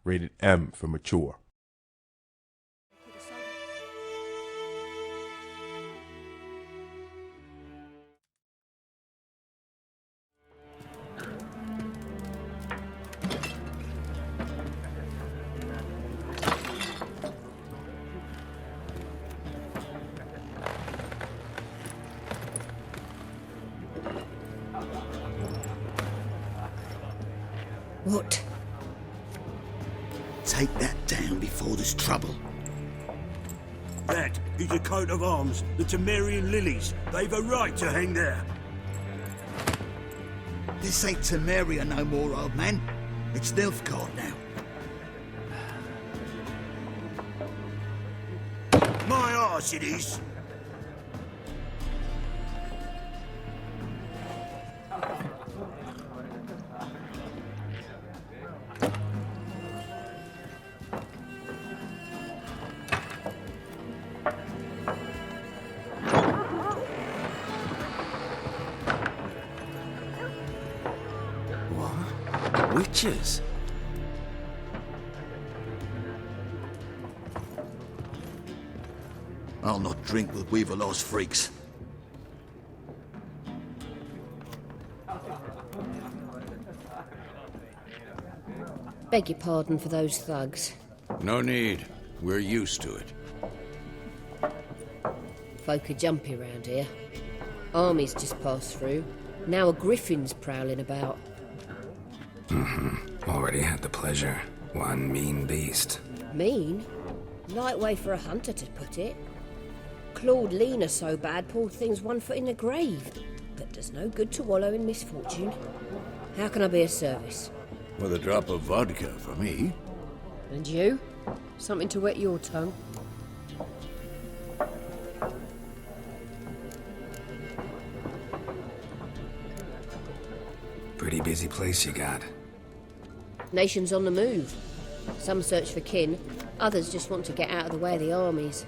Rated M for mature. What? Take that down before there's trouble. That is a coat of arms, the Temerian lilies. They've a right to hang there. This ain't Temeria no more, old man. It's Nilfgaard now. My arse it is. Witches? I'll not drink with Weaverlaw's freaks. Beg your pardon for those thugs. No need. We're used to it. Folk are jumpy round here. Armies just passed through. Now a griffin's prowling about. Already had the pleasure. One mean beast. Mean? Light way for a hunter to put it. Clawed Lena so bad, poor thing's 1 foot in the grave. But does no good to wallow in misfortune. How can I be of service? With a drop of vodka for me. And you? Something to wet your tongue? Pretty busy place you got. Nations on the move. Some search for kin, others just want to get out of the way of the armies.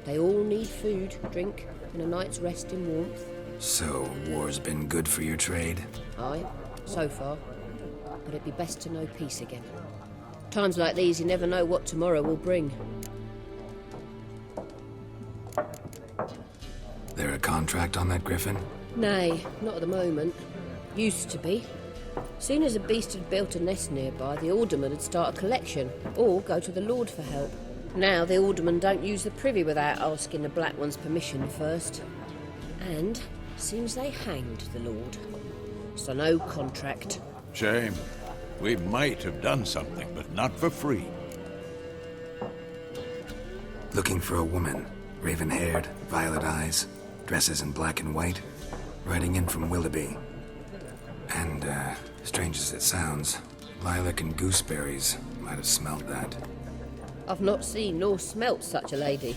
They all need food, drink, and a night's rest in warmth. So, war's been good for your trade? Aye, so far. But it'd be best to know peace again. Times like these, you never know what tomorrow will bring. There a contract on that griffin? Nay, not at the moment. Used to be. Soon as a beast had built a nest nearby, the alderman would start a collection, or go to the Lord for help. Now the aldermen don't use the privy without asking the Black One's permission first. And seems they hanged the Lord. So no contract. Shame. We might have done something, but not for free. Looking for a woman. Raven-haired, violet eyes, dresses in black and white. Riding in from Willoughby. And, strange as it sounds, lilac and gooseberries might have smelled that. I've not seen nor smelt such a lady.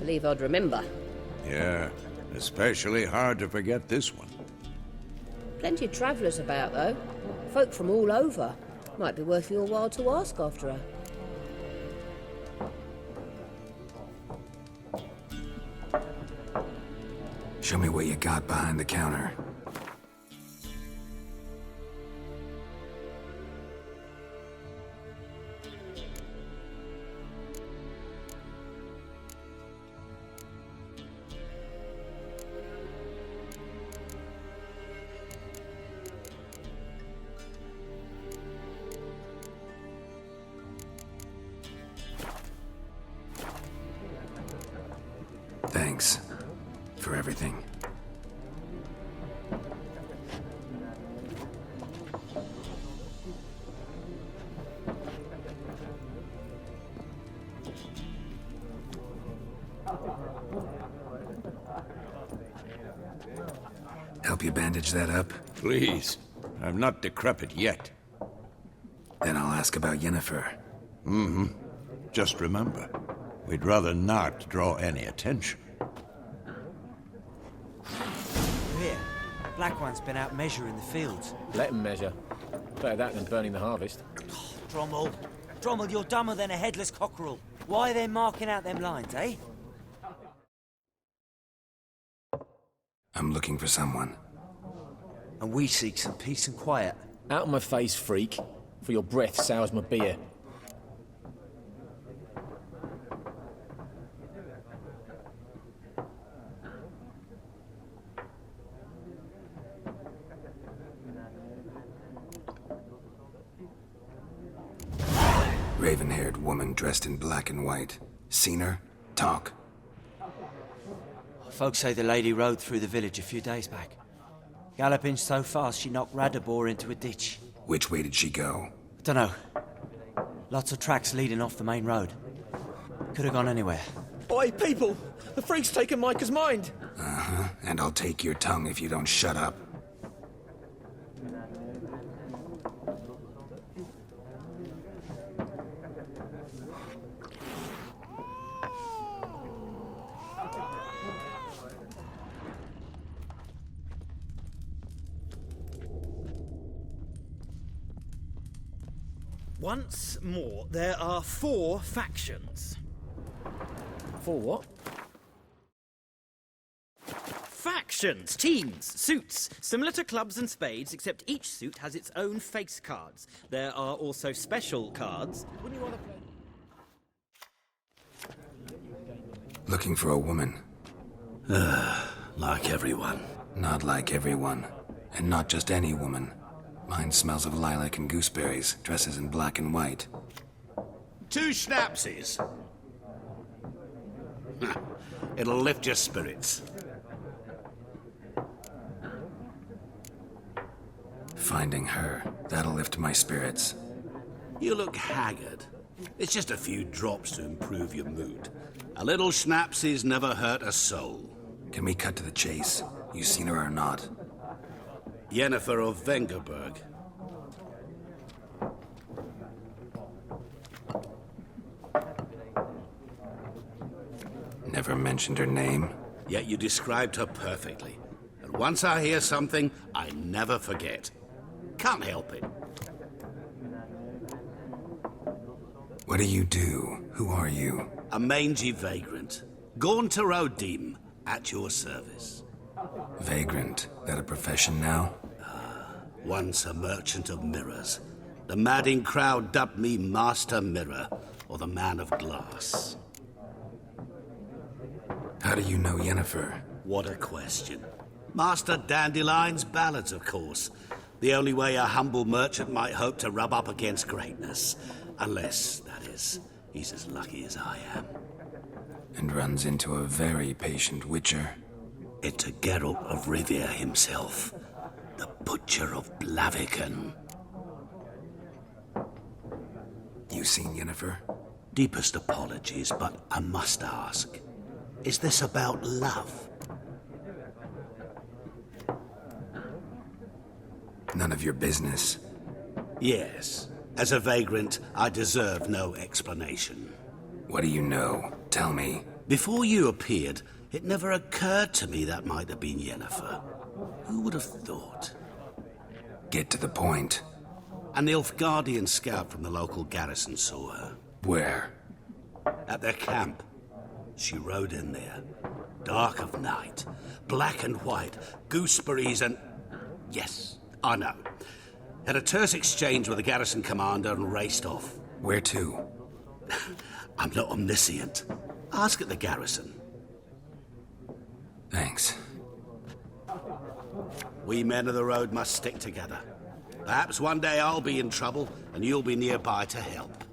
Believe I'd remember. Yeah, especially hard to forget this one. Plenty of travellers about, though. Folk from all over. Might be worth your while to ask after her. Show me what you got behind the counter. Thanks for everything. Help you bandage that up? Please. I'm not decrepit yet. Then I'll ask about Yennefer. Just remember, we'd rather not draw any attention. Here, Black One's been out measuring the fields. Let him measure. Better that than burning the harvest. Drommel. Drommel, you're dumber than a headless cockerel. Why are they marking out them lines, eh? I'm looking for someone. And we seek some peace and quiet. Out of my face, freak, for your breath sours my beer. Raven-haired woman dressed in black and white. Seen her? Talk. Folks say the lady rode through the village a few days back. Galloping so fast she knocked Radabor into a ditch. Which way did she go? Dunno. Lots of tracks leading off the main road. Could have gone anywhere. Oi, people! The freak's taken Micah's mind! Uh-huh, and I'll take your tongue if you don't shut up. Once more, there are 4 factions. 4 what? Factions, teams, suits, similar to clubs and spades, except each suit has its own face cards. There are also special cards. Wouldn't you want to play? Looking for a woman. Like everyone. Not like everyone. And not just any woman. Mine smells of lilac and gooseberries, dresses in black and white. 2 schnapsies. It'll lift your spirits. Finding her, that'll lift my spirits. You look haggard. It's just a few drops to improve your mood. A little schnapsies never hurt a soul. Can we cut to the chase? You seen her or not? Yennefer of Vengerberg. Never mentioned her name. Yet you described her perfectly. And once I hear something, I never forget. Can't help it. What do you do? Who are you? A mangy vagrant. Gone to Rodim, at your service. Vagrant. That a profession now? Once a merchant of mirrors. The madding crowd dubbed me Master Mirror, or the Man of Glass. How do you know Yennefer? What a question. Master Dandelion's ballads, of course. The only way a humble merchant might hope to rub up against greatness. Unless, that is, he's as lucky as I am. And runs into a very patient witcher. Into Geralt of Rivia himself. The Butcher of Blaviken. You seen Yennefer? Deepest apologies, but I must ask. Is this about love? None of your business. Yes. As a vagrant, I deserve no explanation. What do you know? Tell me. Before you appeared, it never occurred to me that might have been Yennefer. Who would have thought? Get to the point. An Nilfgaardian scout from the local garrison saw her. Where? At their camp. She rode in there. Dark of night. Black and white. Gooseberries and... Yes, I know. Had a terse exchange with the garrison commander and raced off. Where to? I'm not omniscient. Ask at the garrison. Thanks. We men of the road must stick together. Perhaps one day I'll be in trouble and you'll be nearby to help.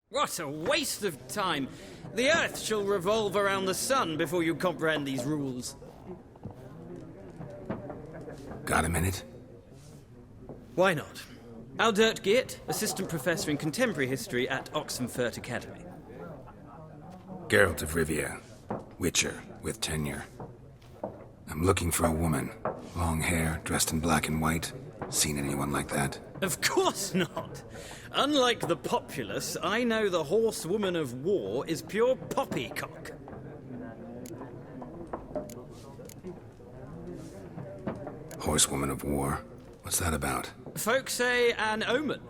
What a waste of time! The Earth shall revolve around the sun before you comprehend these rules. Got a minute? Why not? Aldert Geert, Assistant Professor in Contemporary History at Oxenfurt Academy. Geralt of Rivia. Witcher, with tenure. I'm looking for a woman. Long hair, dressed in black and white. Seen anyone like that? Of course not! Unlike the populace, I know the horsewoman of war is pure poppycock. Horsewoman of war? What's that about? Folk say an omen.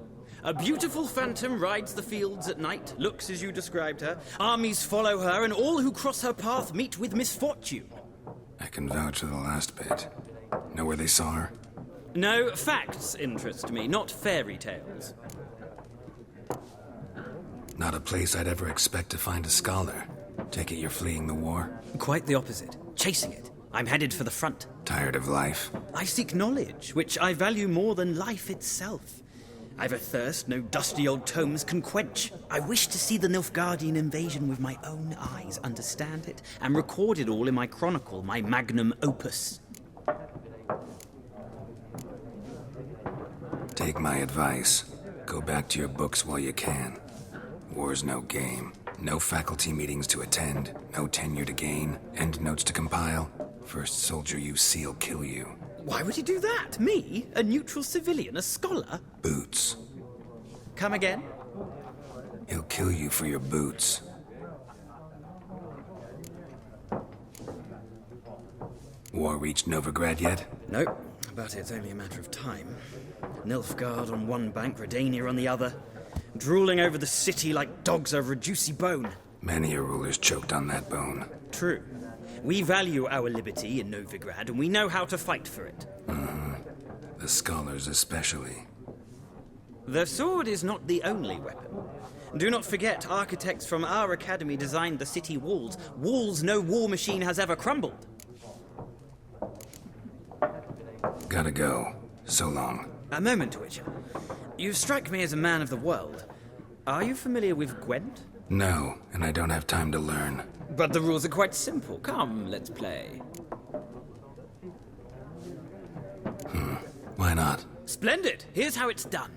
A beautiful phantom rides the fields at night, looks as you described her. Armies follow her, and all who cross her path meet with misfortune. I can vouch for the last bit. Know where they saw her? No, facts interest me, not fairy tales. Not a place I'd ever expect to find a scholar. Take it you're fleeing the war? Quite the opposite. Chasing it. I'm headed for the front. Tired of life? I seek knowledge, which I value more than life itself. I've a thirst no dusty old tomes can quench. I wish to see the Nilfgaardian invasion with my own eyes, understand it, and record it all in my chronicle, my magnum opus. Take my advice. Go back to your books while you can. War's no game. No faculty meetings to attend, no tenure to gain, end notes to compile. First soldier you see'll kill you. Why would he do that? Me? A neutral civilian? A scholar? Boots. Come again? He'll kill you for your boots. War reached Novigrad yet? Nope, but it's only a matter of time. Nilfgaard on one bank, Redania on the other. Drooling over the city like dogs over a juicy bone. Many a ruler's choked on that bone. True. We value our liberty in Novigrad, and we know how to fight for it. The scholars especially. The sword is not the only weapon. Do not forget, architects from our academy designed the city walls. Walls no war machine has ever crumbled. Gotta go. So long. A moment, Witcher. You strike me as a man of the world. Are you familiar with Gwent? No, and I don't have time to learn. But the rules are quite simple. Come, let's play. Why not? Splendid! Here's how it's done.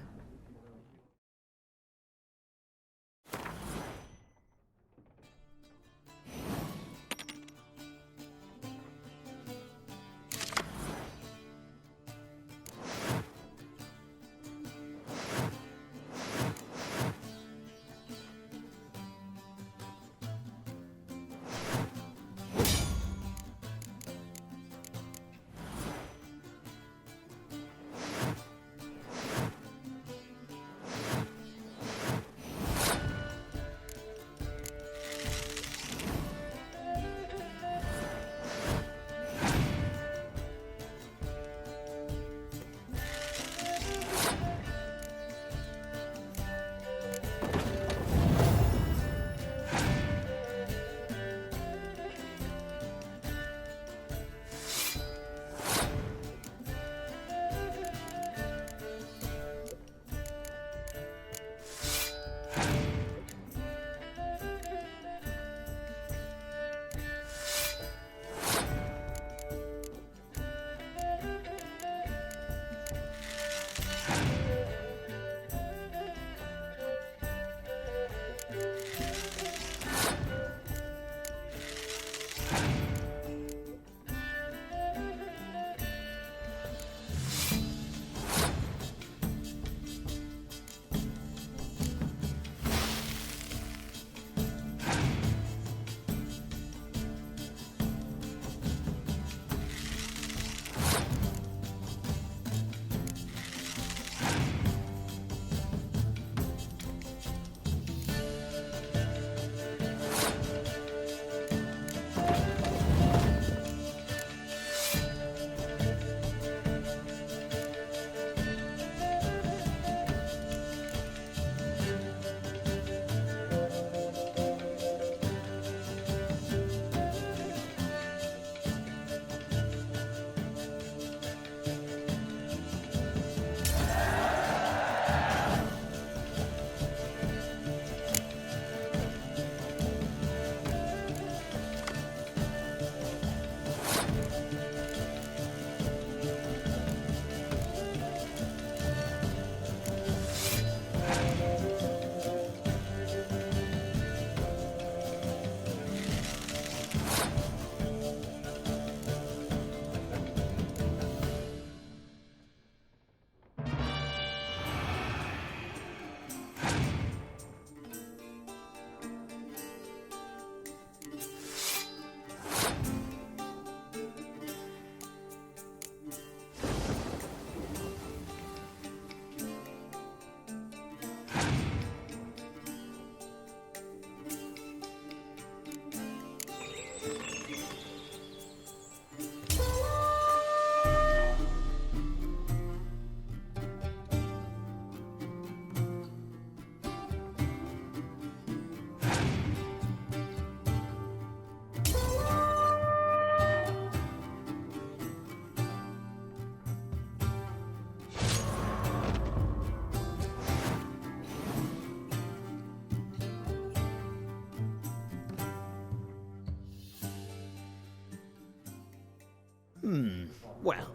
Well,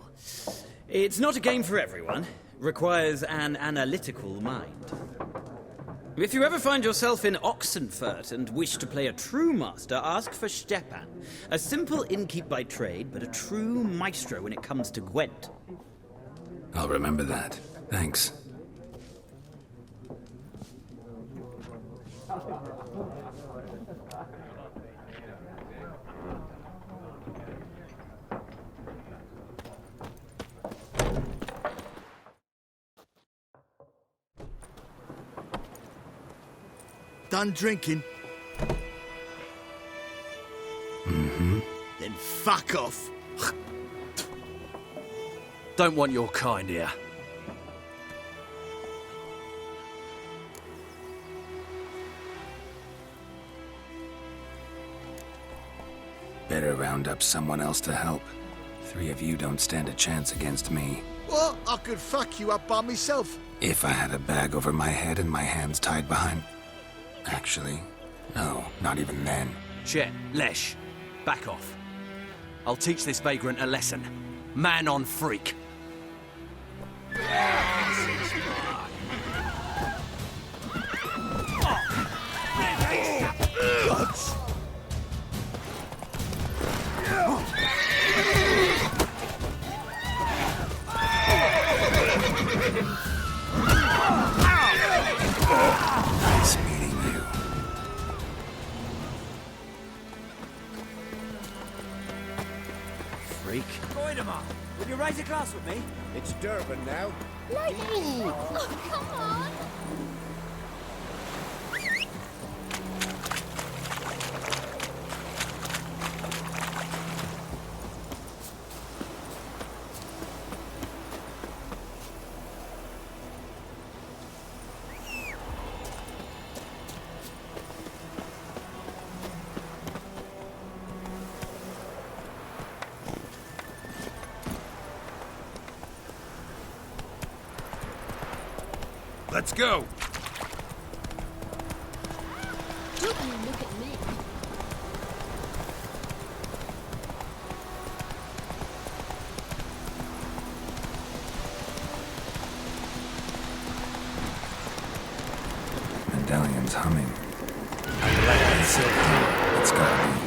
it's not a game for everyone. Requires an analytical mind. If you ever find yourself in Oxenfurt and wish to play a true master, ask for Stepan. A simple innkeep by trade, but a true maestro when it comes to Gwent. I'll remember that. Thanks. Done drinking? Mm-hmm. Then fuck off. Don't want your kind here. Better round up someone else to help. 3 of you don't stand a chance against me. What? I could fuck you up by myself. If I had a bag over my head and my hands tied behind... Actually, no, not even then. Shit, Lesh. Back off. I'll teach this vagrant a lesson. Man on freak. Nice meeting you. Freak. Voidemar, will you raise a glass with me? It's Durban now. Oh, come on! Let's go. Don't you look at me. Medallion's humming. I'm glad it's so hot. It's gotta be.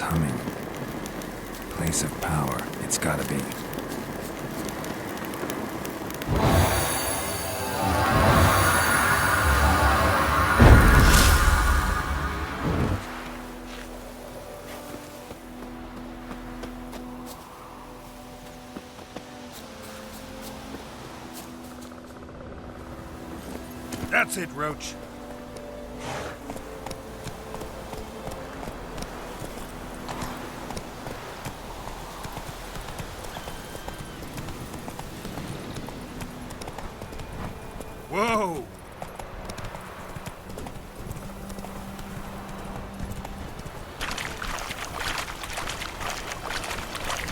humming. Place of power, it's gotta be. That's it, Roach. Whoa!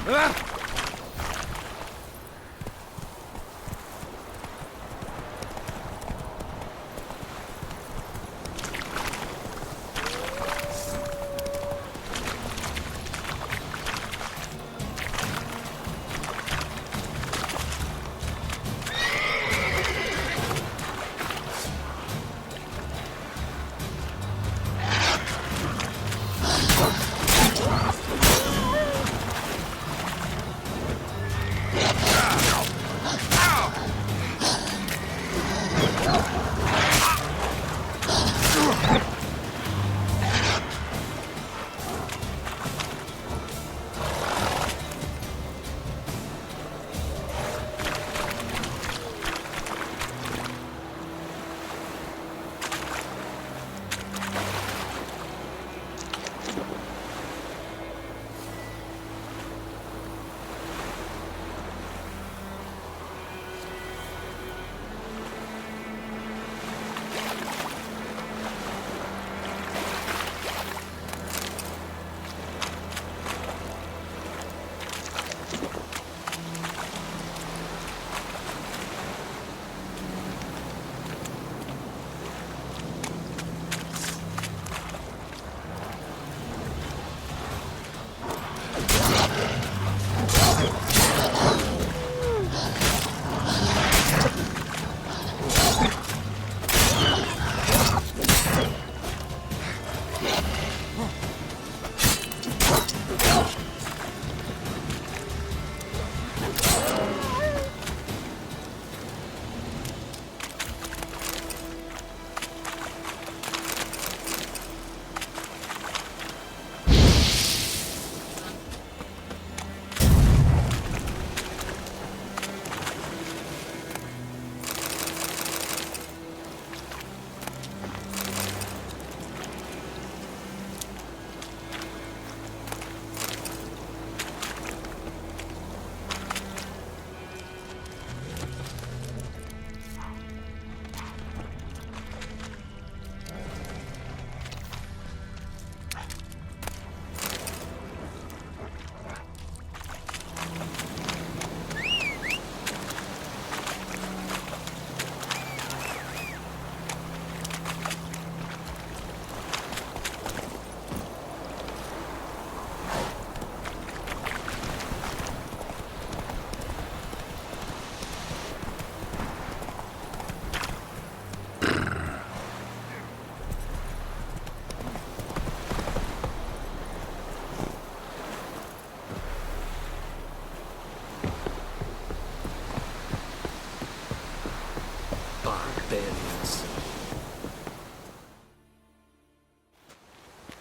Ah!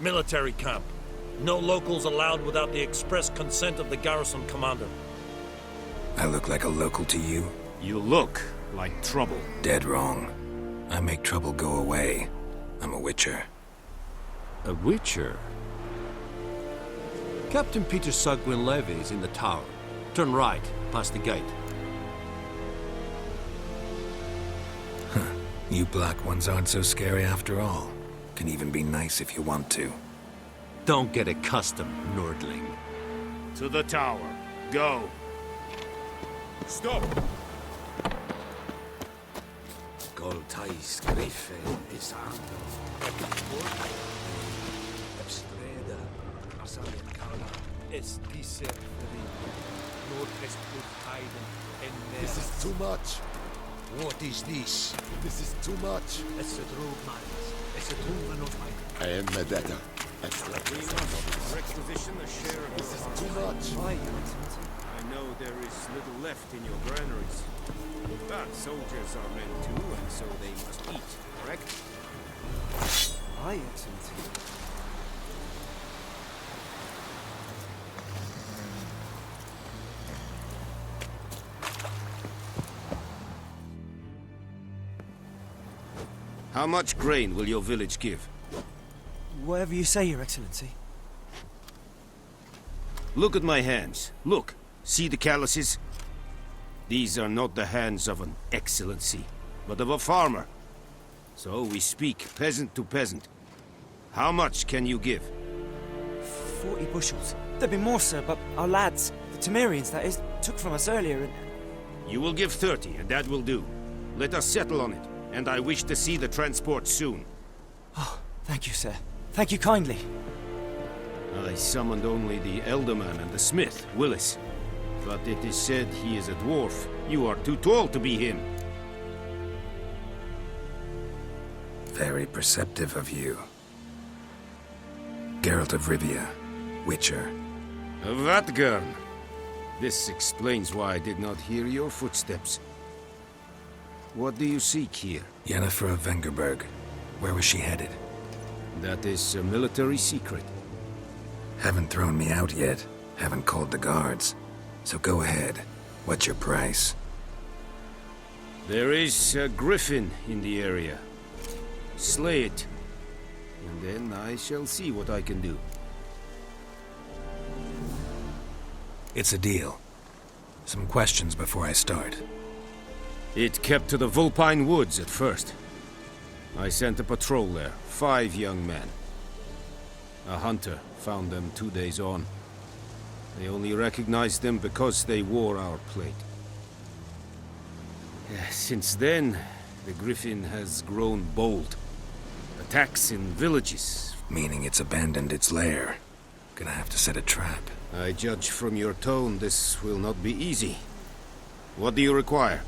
Military camp. No locals allowed without the express consent of the garrison commander. I look like a local to you? You look like trouble. Dead wrong. I make trouble go away. I'm a witcher. A witcher? Captain Peter Sugwin Levy is in the tower. Turn right, past the gate. Huh. You black ones aren't so scary after all. Can even be nice if you want to. Don't get accustomed, Nordling. To the tower. Go. Stop! Goltais Grife is on. Estreda, Asalian Kala, es dice Nordwest Heiden. This is too much. What is this? This is too much. Es a drog, man. Es a drog, not mine. I am Medetta. We must requisition a share of this. Is too much. Why, Your Excellency? I know there is little left in your granaries. But soldiers are men too, and so they must eat, correct? Aye, Excellency. How much grain will your village give? Whatever you say, Your Excellency. Look at my hands. Look. See the calluses? These are not the hands of an excellency, but of a farmer. So we speak peasant to peasant. How much can you give? 40 bushels. There'd be more, sir, but our lads, the Temerians, that is, took from us earlier and... You will give 30, and that will do. Let us settle on it, and I wish to see the transport soon. Oh, thank you, sir. Thank you kindly. I summoned only the Elderman and the smith, Willis. But it is said he is a dwarf. You are too tall to be him. Very perceptive of you. Geralt of Rivia, Witcher. Vatgern. This explains why I did not hear your footsteps. What do you seek here? Yennefer of Vengerberg. Where was she headed? That is a military secret. Haven't thrown me out yet. Haven't called the guards. So go ahead. What's your price? There is a griffin in the area. Slay it. And then I shall see what I can do. It's a deal. Some questions before I start. It kept to the Vulpine Woods at first. I sent a patrol there, 5 young men. A hunter found them 2 days on. They only recognized them because they wore our plate. Since then, the griffin has grown bold. Attacks in villages. Meaning it's abandoned its lair. Gonna have to set a trap. I judge from your tone this will not be easy. What do you require?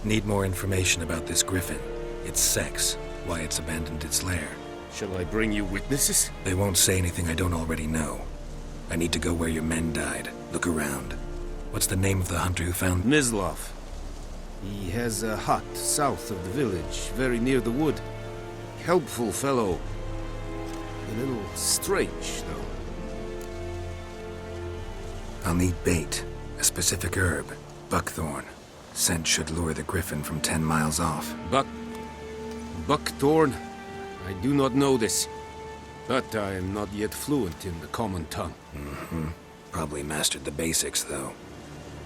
Need more information about this griffin. Its sex, why it's abandoned its lair. Shall I bring you witnesses? They won't say anything I don't already know. I need to go where your men died. Look around. What's the name of the hunter who found... Mislav. He has a hut south of the village, very near the wood. Helpful fellow. A little strange, though. I'll need bait. A specific herb. Buckthorn. Scent should lure the griffin from 10 miles off. Buckthorn? I do not know this. But I am not yet fluent in the common tongue. Mm-hmm. Probably mastered the basics, though.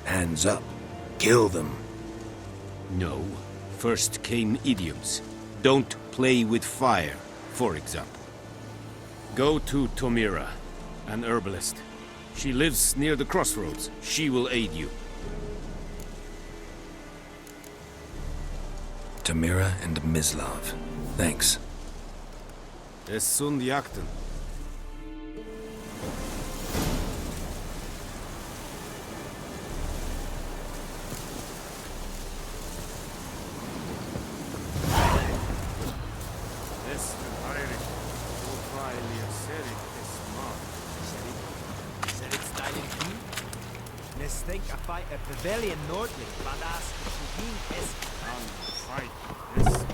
Hands up. Kill them. No. First came idioms. Don't play with fire, for example. Go to Tomira, an herbalist. She lives near the crossroads. She will aid you. Tamira and Mislav. Thanks. Es sunt jakten. Think I fight a Pavilion Nordling, badass Hugin is Fight this.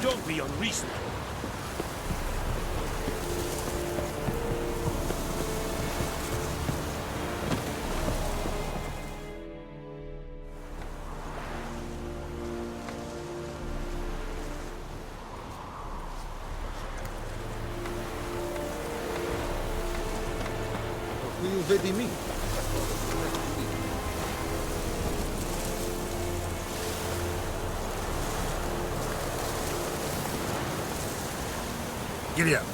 Don't be unreasonable. Vedi mi. Giddy up.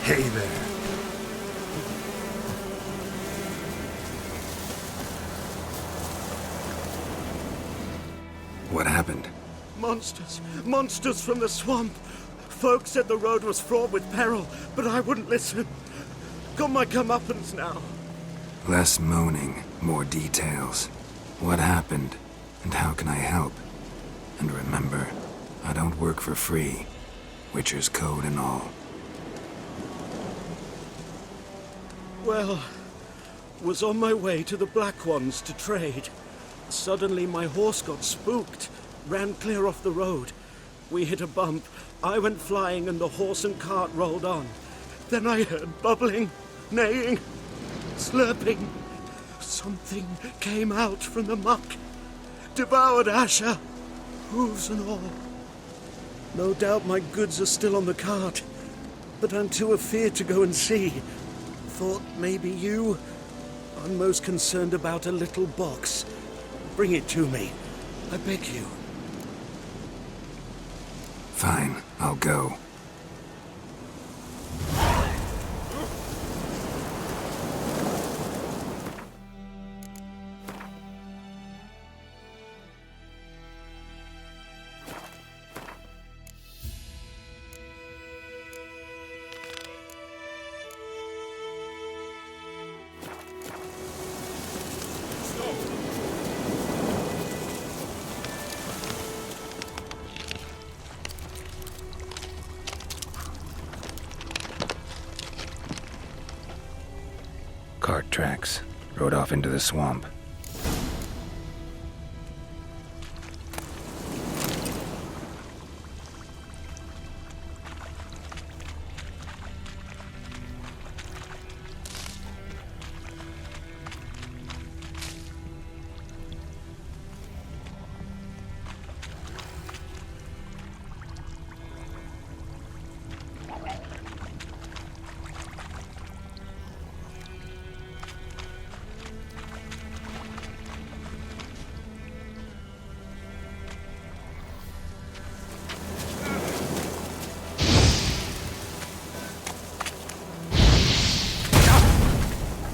Hey there. What happened? Monsters! Monsters from the swamp! Folks said the road was fraught with peril, but I wouldn't listen. Got my comeuppance now. Less moaning, more details. What happened, and how can I help? And remember, I don't work for free. Witcher's code and all. Well, was on my way to the Black Ones to trade. Suddenly my horse got spooked, ran clear off the road. We hit a bump, I went flying and the horse and cart rolled on. Then I heard bubbling, neighing, slurping. Something came out from the muck, devoured Asher, hooves and all. No doubt my goods are still on the cart, but I'm too afeard to go and see. Thought maybe you. I'm most concerned about a little box. Bring it to me. I beg you. Fine, I'll go. Cart tracks. Rode off into the swamp.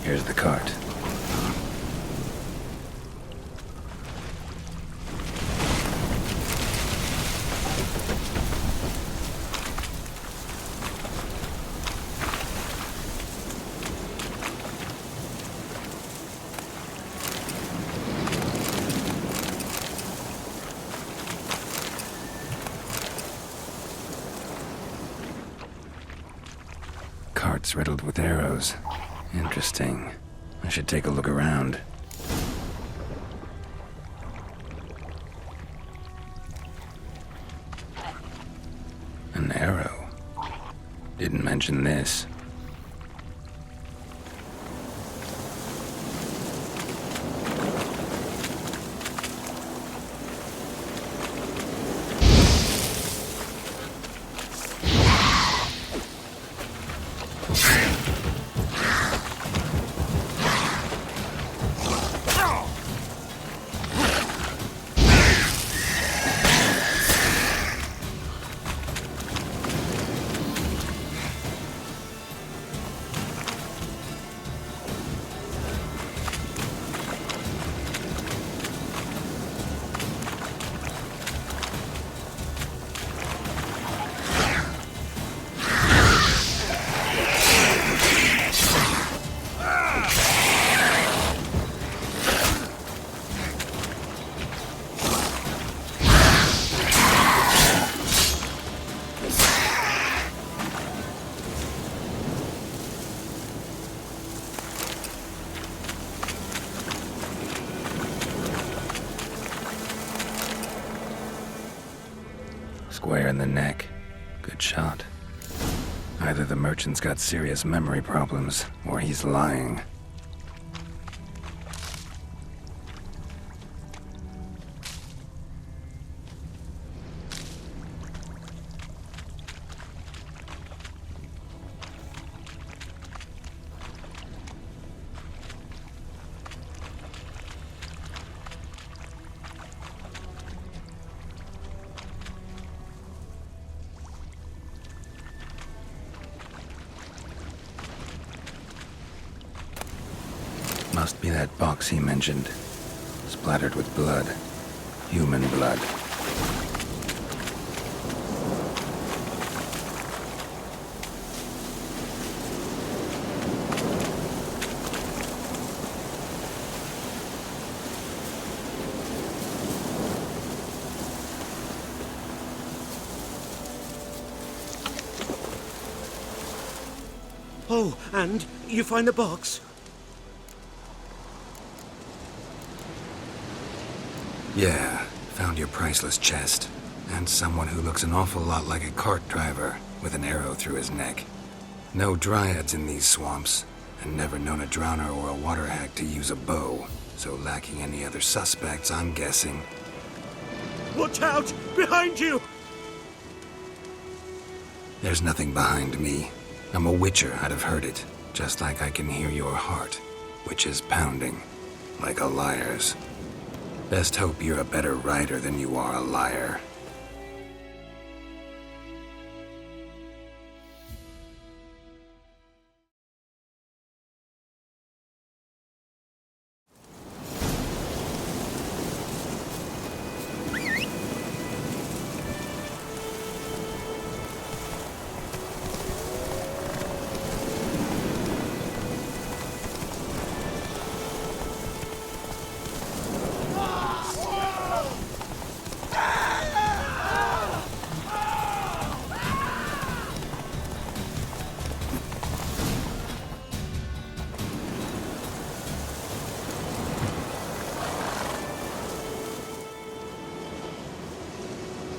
Here's the cart. Cart's riddled with arrows. Interesting. I should take a look around. An arrow. Didn't mention this. Square in the neck. Good shot. Either the merchant's got serious memory problems, or he's lying. Must be that box he mentioned. Splattered with blood. Human blood. Oh, and you find the box? Yeah, found your priceless chest. And someone who looks an awful lot like a cart driver with an arrow through his neck. No dryads in these swamps, and never known a drowner or a water hack to use a bow. So lacking any other suspects, I'm guessing. Watch out! Behind you! There's nothing behind me. I'm a witcher, I'd have heard it. Just like I can hear your heart, which is pounding, like a liar's. Best hope you're a better rider than you are a liar.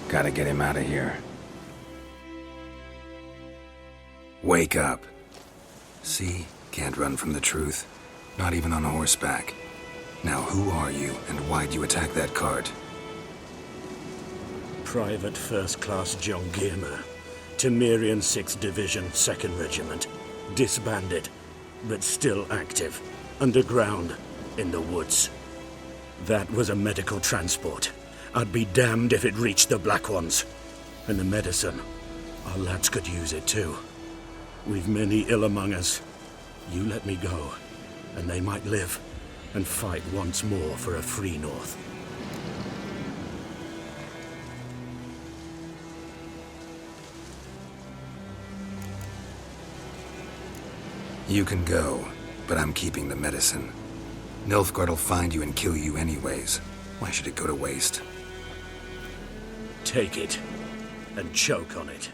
Gotta get him out of here. Wake up. See? Can't run from the truth. Not even on horseback. Now who are you, and why'd you attack that cart? Private First Class John Giermer. Temerian 6th Division, 2nd Regiment. Disbanded, but still active. Underground, in the woods. That was a medical transport. I'd be damned if it reached the Black Ones. And the medicine. Our lads could use it too. We've many ill among us. You let me go, and they might live, and fight once more for a free North. You can go, but I'm keeping the medicine. Nilfgaard'll find you and kill you anyways. Why should it go to waste? Take it, and choke on it.